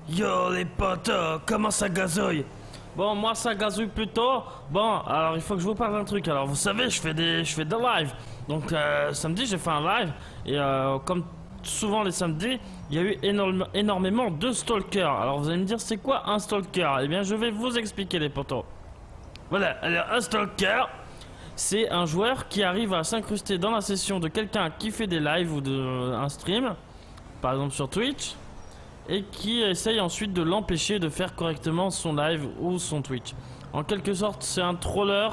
Yo les potes, comment ça gazouille? Bon, moi ça gazouille plutôt. Bon, alors il faut que je vous parle d'un truc. Alors vous savez, je fais des lives. Donc samedi j'ai fait un live et comme souvent les samedis, il y a eu énormément de stalkers. Alors vous allez me dire c'est quoi un stalker? Eh bien je vais vous expliquer les potos. Voilà, alors un stalker, c'est un joueur qui arrive à s'incruster dans la session de quelqu'un qui fait des lives ou un stream, par exemple sur Twitch, et qui essaye ensuite de l'empêcher de faire correctement son live ou son Twitch. En quelque sorte, c'est un troller,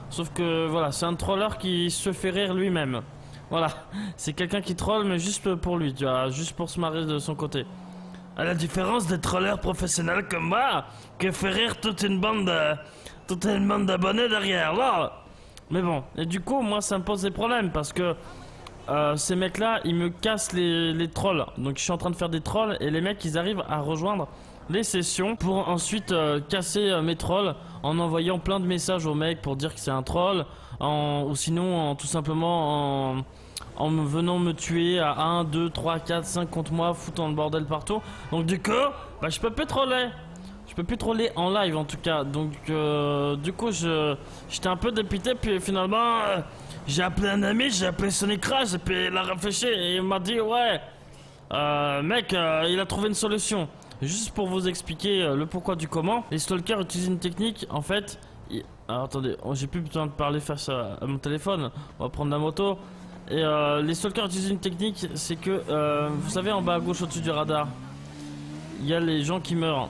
sauf que voilà, c'est un troller qui se fait rire lui-même. Voilà, c'est quelqu'un qui troll, mais juste pour lui, tu vois, juste pour se marrer de son côté. À la différence des trollers professionnels comme moi, qui fait rire toute une bande d'abonnés derrière, là. Mais bon, et du coup, moi, ça me pose des problèmes parce que ces mecs-là, ils me cassent les trolls. Donc, je suis en train de faire des trolls et les mecs, ils arrivent à rejoindre les sessions pour ensuite casser mes trolls en envoyant plein de messages aux mecs pour dire que c'est un troll, ou sinon tout simplement en venant me tuer à 1, 2, 3, 4, 5 contre moi, foutant le bordel partout. Donc, du coup, bah, je peux plus troller. Je peux plus troller en live en tout cas. Donc, du coup, j'étais un peu dépité. Puis finalement, j'ai appelé un ami, j'ai appelé Sonic Crash, et puis il a réfléchi et il m'a dit ouais, mec, il a trouvé une solution. Juste pour vous expliquer le pourquoi du comment, les stalkers utilisent une technique. En fait, alors, attendez, j'ai plus besoin de parler face à mon téléphone. On va prendre la moto. Et les stalkers utilisent une technique, c'est que vous savez, en bas à gauche au-dessus du radar, il y a les gens qui meurent.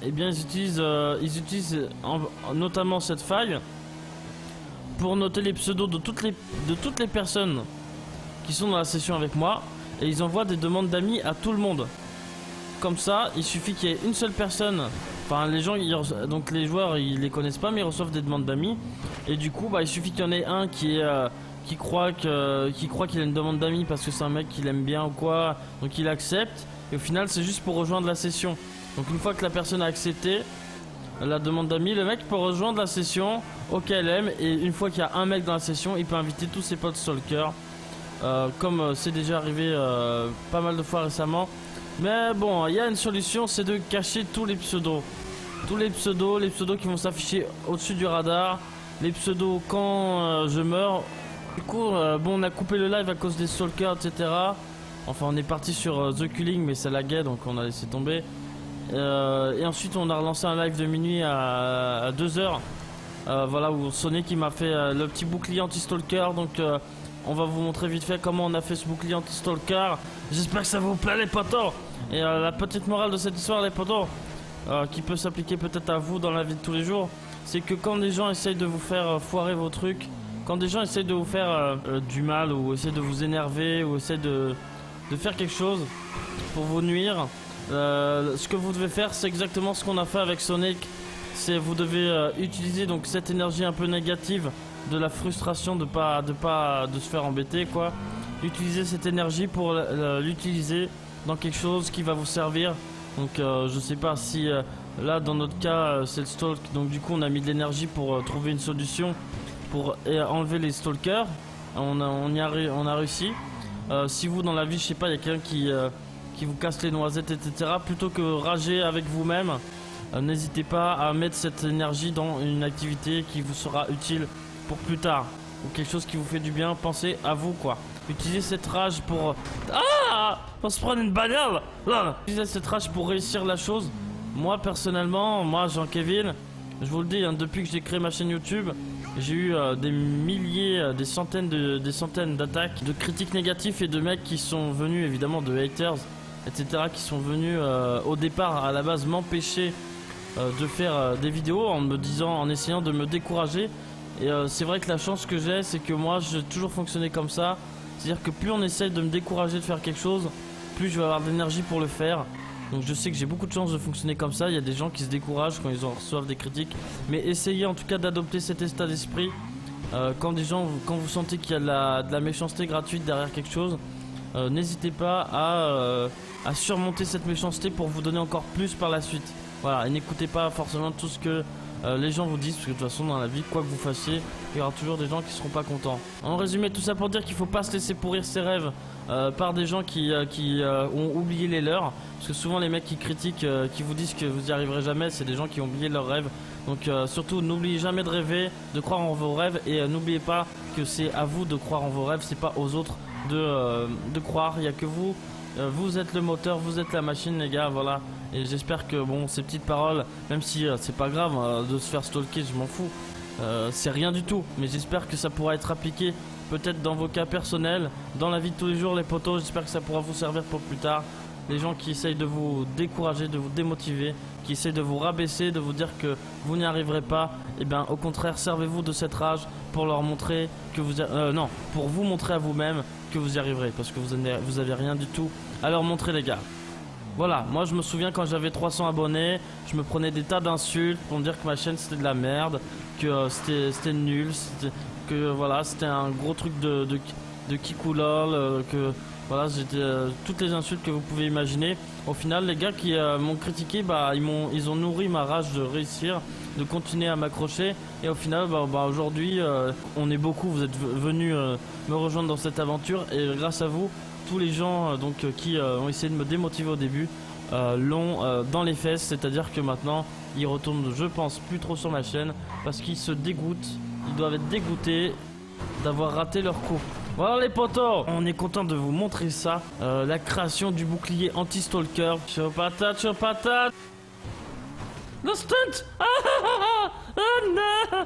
Eh bien, ils utilisent notamment cette faille pour noter les pseudos de toutes les personnes qui sont dans la session avec moi, et ils envoient des demandes d'amis à tout le monde. Comme ça, il suffit qu'il y ait une seule personne. Enfin, les gens, donc les joueurs, ils les connaissent pas, mais ils reçoivent des demandes d'amis, et du coup, bah, il suffit qu'il y en ait un qui croit qu'il a une demande d'amis parce que c'est un mec qu'il aime bien ou quoi, donc il accepte, et au final, c'est juste pour rejoindre la session. Donc une fois que la personne a accepté la demande d'amis, le mec peut rejoindre la session auquel aime, et une fois qu'il y a un mec dans la session, il peut inviter tous ses potes stalkers, comme c'est déjà arrivé pas mal de fois récemment. Mais bon, il y a une solution, c'est de cacher tous les pseudos. Tous les pseudos qui vont s'afficher au-dessus du radar, les pseudos quand je meurs. Du coup, bon, on a coupé le live à cause des stalkers, etc. Enfin, on est parti sur The Culling, mais ça laguait, donc on a laissé tomber. Et ensuite on a relancé un live de minuit à 2h, voilà, où Sonic qui m'a fait le petit bouclier anti-stalker. Donc on va vous montrer vite fait comment on a fait ce bouclier anti-stalker. J'espère que ça vous plaît les potos. Et la petite morale de cette histoire les potos, qui peut s'appliquer peut-être à vous dans la vie de tous les jours, c'est que quand des gens essayent de vous faire foirer vos trucs, quand des gens essayent de vous faire du mal, ou essayent de vous énerver, ou essayent de faire quelque chose pour vous nuire, ce que vous devez faire, c'est exactement ce qu'on a fait avec Sonic. C'est vous devez utiliser donc cette énergie un peu négative de la frustration de se faire embêter, quoi. Utiliser cette énergie pour l'utiliser dans quelque chose qui va vous servir. Donc je sais pas si là dans notre cas c'est le stalk, donc du coup on a mis de l'énergie pour trouver une solution pour enlever les stalkers. On a réussi. Si vous dans la vie, je sais pas, il y a quelqu'un qui vous casse les noisettes, etc., plutôt que rager avec vous-même, n'hésitez pas à mettre cette énergie dans une activité qui vous sera utile pour plus tard, ou quelque chose qui vous fait du bien. Pensez à vous, quoi. Utilisez cette rage pour se prendre une bagnole là. Utilisez cette rage pour réussir la chose. Moi personnellement, Jean-Kevin, je vous le dis, hein, depuis que j'ai créé ma chaîne YouTube, j'ai eu des milliers, des centaines d'attaques, de critiques négatives, et de mecs qui sont venus, évidemment, de haters, etc., qui sont venus au départ à la base m'empêcher de faire des vidéos en essayant de me décourager. Et c'est vrai que la chance que j'ai, c'est que moi j'ai toujours fonctionné comme ça. C'est-à-dire que plus on essaye de me décourager de faire quelque chose, plus je vais avoir de l'énergie pour le faire. Donc je sais que j'ai beaucoup de chance de fonctionner comme ça. Il y a des gens qui se découragent quand ils reçoivent des critiques, mais essayez en tout cas d'adopter cet état d'esprit. Quand vous sentez qu'il y a de la méchanceté gratuite derrière quelque chose, n'hésitez pas à surmonter cette méchanceté pour vous donner encore plus par la suite. Voilà, et n'écoutez pas forcément tout ce que les gens vous disent, parce que de toute façon dans la vie, quoi que vous fassiez, il y aura toujours des gens qui seront pas contents. En résumé, tout ça pour dire qu'il faut pas se laisser pourrir ses rêves par des gens qui ont oublié les leurs, parce que souvent les mecs qui critiquent, qui vous disent que vous y arriverez jamais, c'est des gens qui ont oublié leurs rêves. Donc surtout n'oubliez jamais de rêver, de croire en vos rêves, et n'oubliez pas que c'est à vous de croire en vos rêves, c'est pas aux autres de croire, il n'y a que vous. Vous êtes le moteur, vous êtes la machine les gars, voilà. Et j'espère que bon, ces petites paroles, même si c'est pas grave de se faire stalker, je m'en fous, c'est rien du tout. Mais j'espère que ça pourra être appliqué peut-être dans vos cas personnels, dans la vie de tous les jours les potos. J'espère que ça pourra vous servir pour plus tard. Les gens qui essayent de vous décourager, de vous démotiver, qui essayent de vous rabaisser, de vous dire que vous n'y arriverez pas, et bien au contraire servez-vous de cette rage pour leur montrer que vous non, pour vous montrer à vous-même que vous y arriverez, parce que vous avez rien du tout à leur montrer les gars. Voilà, moi je me souviens quand j'avais 300 abonnés, je me prenais des tas d'insultes pour me dire que ma chaîne c'était de la merde, que c'était nul, que voilà, c'était un gros truc de kikoulol, que voilà, j'étais toutes les insultes que vous pouvez imaginer. Au final, les gars qui m'ont critiqué, bah ils ont nourri ma rage de réussir, de continuer à m'accrocher. Et au final, aujourd'hui, on est beaucoup. Vous êtes venus me rejoindre dans cette aventure, et grâce à vous, tous les gens qui ont essayé de me démotiver au début l'ont dans les fesses. C'est-à-dire que maintenant, ils retournent, je pense, plus trop sur ma chaîne parce qu'ils se dégoûtent. Ils doivent être dégoûtés d'avoir raté leur coup. Voilà les potos, on est content de vous montrer ça, la création du bouclier anti-stalker. Sur patate, le stunt. Non.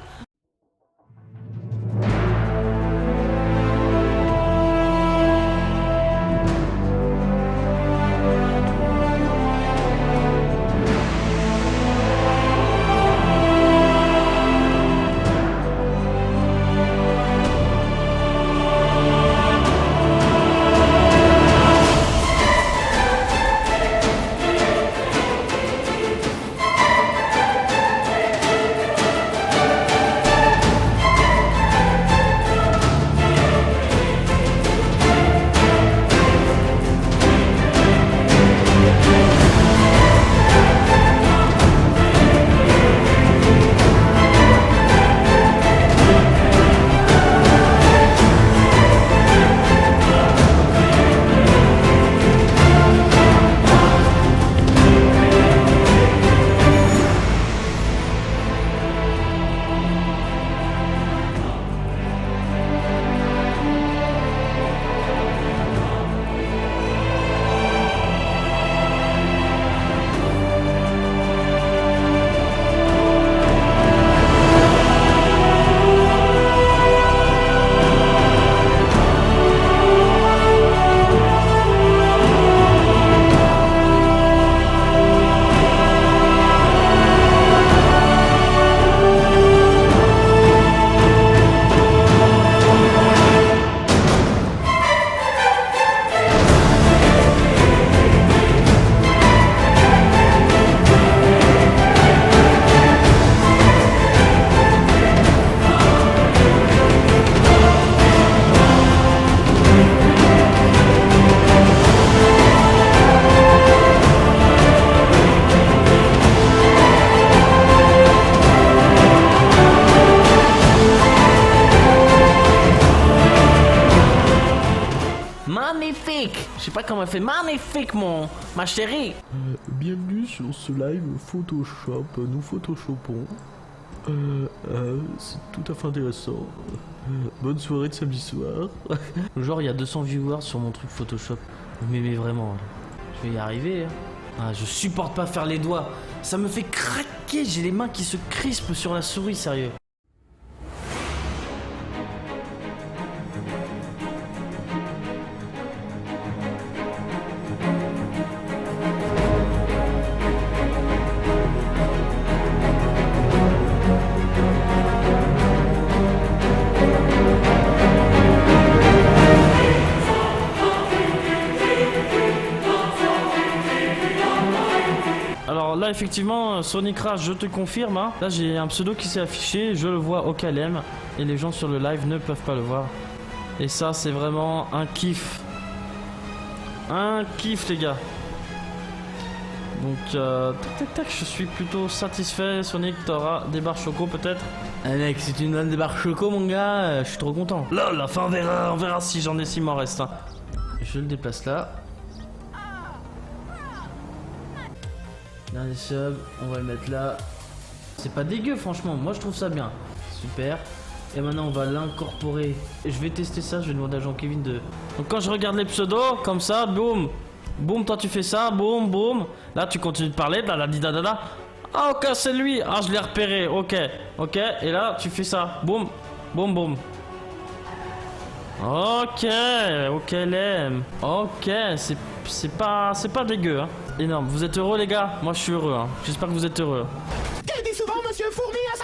Magnifique! Je sais pas comment elle fait. Magnifique, ma chérie! Bienvenue sur ce live Photoshop. Nous photoshopons. C'est tout à fait intéressant. Bonne soirée de samedi soir. Genre, il y a 200 viewers sur mon truc Photoshop. Vous m'aimez vraiment. Je vais y arriver. Hein. Ah, je supporte pas faire les doigts. Ça me fait craquer. J'ai les mains qui se crispent sur la souris, sérieux. Alors là effectivement Sonic Rage, je te confirme hein. Là j'ai un pseudo qui s'est affiché, je le vois au calem et les gens sur le live ne peuvent pas le voir. Et ça c'est vraiment un kiff. Un kiff les gars. Donc, tac tac tac, je suis plutôt satisfait. Sonic, t'auras des barres choco peut-être? Ah mec, si tu me donnes des barres choco, mon gars, je suis trop content. Là, la fin, on verra si j'en ai, s'il m'en reste. Hein. Je le déplace là. Dernier sub, on va le mettre là. C'est pas dégueu, franchement, moi je trouve ça bien. Super. Et maintenant, on va l'incorporer. Et je vais tester ça, je vais demander à Jean-Kevin de... Donc quand je regarde les pseudos, comme ça, boum. Boum, toi tu fais ça, boum, boum. Là, tu continues de parler, da da da da da. Ah, ok, c'est lui. Ah, je l'ai repéré, ok. Ok, et là, tu fais ça. Boum, boum, boum. Ok, ok, l'aime. Ok, c'est pas dégueu, hein. Énorme. Vous êtes heureux, les gars? Moi, je suis heureux, hein. J'espère que vous êtes heureux. Quel dit souvent Monsieur Fourmi à